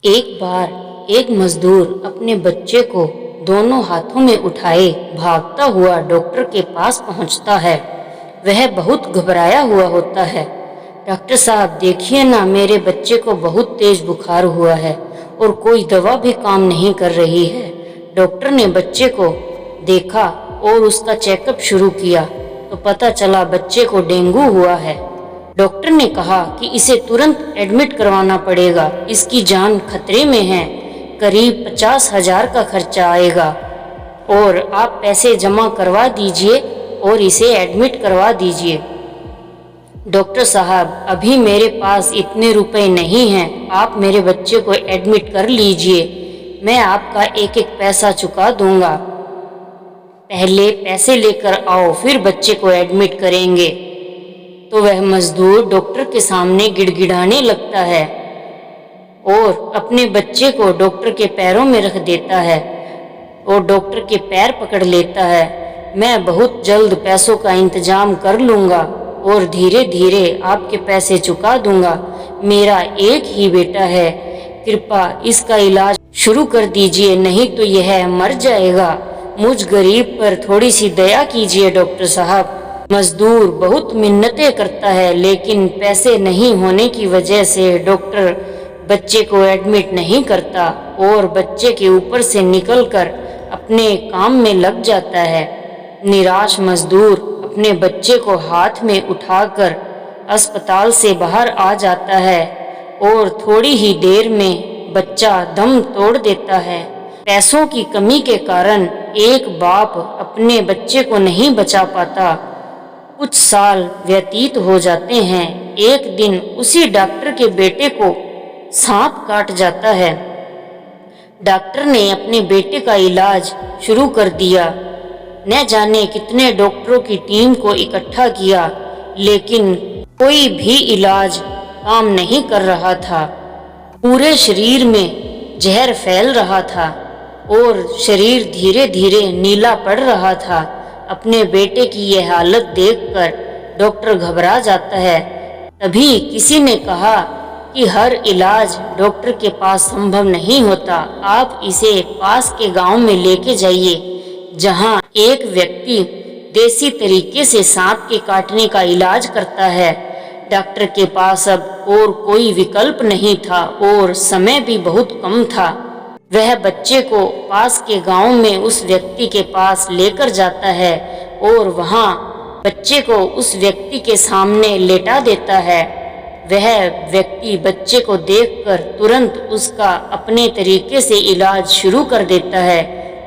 एक बार एक मजदूर अपने बच्चे को दोनों हाथों में उठाए भागता हुआ डॉक्टर के पास पहुंचता है। वह बहुत घबराया हुआ होता है। डॉक्टर साहब, देखिए ना, मेरे बच्चे को बहुत तेज बुखार हुआ है और कोई दवा भी काम नहीं कर रही है। डॉक्टर ने बच्चे को देखा और उसका चेकअप शुरू किया तो पता चला बच्चे को डेंगू हुआ है। डॉक्टर ने कहा कि इसे तुरंत एडमिट करवाना पड़ेगा, इसकी जान खतरे में है। करीब 50,000 का खर्चा आएगा और आप पैसे जमा करवा दीजिए और इसे एडमिट करवा दीजिए। डॉक्टर साहब, अभी मेरे पास इतने रुपए नहीं हैं, आप मेरे बच्चे को एडमिट कर लीजिए, मैं आपका एक एक पैसा चुका दूंगा। पहले पैसे लेकर आओ, फिर बच्चे को एडमिट करेंगे। तो वह मजदूर डॉक्टर के सामने गिड़गिड़ाने लगता है और अपने बच्चे को डॉक्टर के पैरों में रख देता है और डॉक्टर के पैर पकड़ लेता है। मैं बहुत जल्द पैसों का इंतजाम कर लूँगा और धीरे धीरे आपके पैसे चुका दूंगा। मेरा एक ही बेटा है, कृपा इसका इलाज शुरू कर दीजिए, नहीं तो यह मर जाएगा। मुझ गरीब पर थोड़ी सी दया कीजिए डॉक्टर साहब। मजदूर बहुत मिन्नतें करता है, लेकिन पैसे नहीं होने की वजह से डॉक्टर बच्चे को एडमिट नहीं करता और बच्चे के ऊपर से निकलकर अपने काम में लग जाता है। निराश मजदूर अपने बच्चे को हाथ में उठाकर अस्पताल से बाहर आ जाता है और थोड़ी ही देर में बच्चा दम तोड़ देता है। पैसों की कमी के कारण एक बाप अपने बच्चे को नहीं बचा पाता। कुछ साल व्यतीत हो जाते हैं। एक दिन उसी डॉक्टर के बेटे को सांप काट जाता है। डॉक्टर ने अपने बेटे का इलाज शुरू कर दिया। न जाने कितने डॉक्टरों की टीम को इकट्ठा किया, लेकिन कोई भी इलाज काम नहीं कर रहा था। पूरे शरीर में जहर फैल रहा था और शरीर धीरे धीरे नीला पड़ रहा था। अपने बेटे की यह हालत देखकर डॉक्टर घबरा जाता है। तभी किसी ने कहा कि हर इलाज डॉक्टर के पास संभव नहीं होता, आप इसे पास के गांव में लेके जाइए, जहां एक व्यक्ति देसी तरीके से सांप के काटने का इलाज करता है। डॉक्टर के पास अब और कोई विकल्प नहीं था और समय भी बहुत कम था। वह बच्चे को पास के गांव में उस व्यक्ति के पास लेकर जाता है और वहां बच्चे को उस व्यक्ति के सामने लेटा देता है। वह व्यक्ति बच्चे को देखकर तुरंत उसका अपने तरीके से इलाज शुरू कर देता है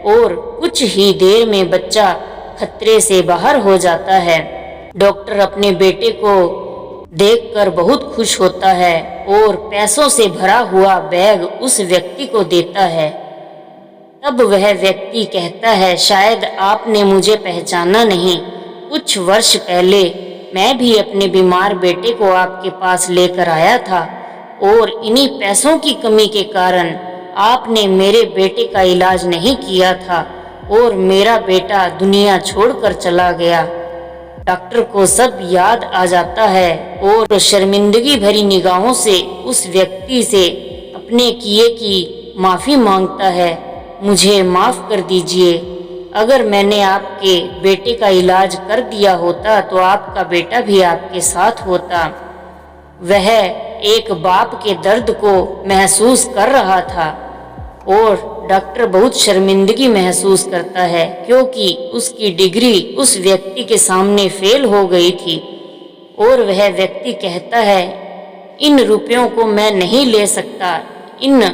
और कुछ ही देर में बच्चा खतरे से बाहर हो जाता है। डॉक्टर अपने बेटे को देखकर बहुत खुश होता है और पैसों से भरा हुआ बैग उस व्यक्ति को देता है। तब वह व्यक्ति कहता है, शायद आपने मुझे पहचाना नहीं। कुछ वर्ष पहले मैं भी अपने बीमार बेटे को आपके पास लेकर आया था और इन्हीं पैसों की कमी के कारण आपने मेरे बेटे का इलाज नहीं किया था और मेरा बेटा दुनिया छोड़कर चला गया। डॉक्टर को सब याद आ जाता है और शर्मिंदगी भरी निगाहों से उस व्यक्ति से अपने किए की माफ़ी मांगता है। मुझे माफ़ कर दीजिए, अगर मैंने आपके बेटे का इलाज कर दिया होता तो आपका बेटा भी आपके साथ होता। वह एक बाप के दर्द को महसूस कर रहा था और डॉक्टर बहुत शर्मिंदगी महसूस करता है क्योंकि उसकी डिग्री उस व्यक्ति के सामने फेल हो गई थी। और वह व्यक्ति कहता है, इन रुपयों को मैं नहीं ले सकता, इन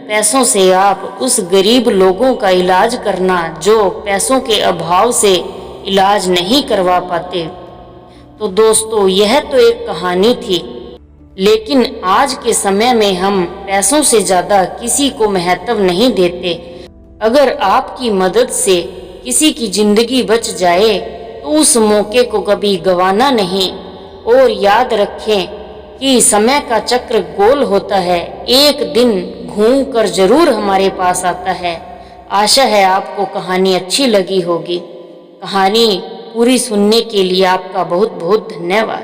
पैसों से आप उस गरीब लोगों का इलाज करना जो पैसों के अभाव से इलाज नहीं करवा पाते। तो दोस्तों, यह तो एक कहानी थी, लेकिन आज के समय में हम पैसों से ज़्यादा किसी को महत्व नहीं देते। अगर आपकी मदद से किसी की जिंदगी बच जाए तो उस मौके को कभी गंवाना नहीं और याद रखें कि समय का चक्र गोल होता है, एक दिन घूम कर जरूर हमारे पास आता है। आशा है आपको कहानी अच्छी लगी होगी। कहानी पूरी सुनने के लिए आपका बहुत बहुत धन्यवाद।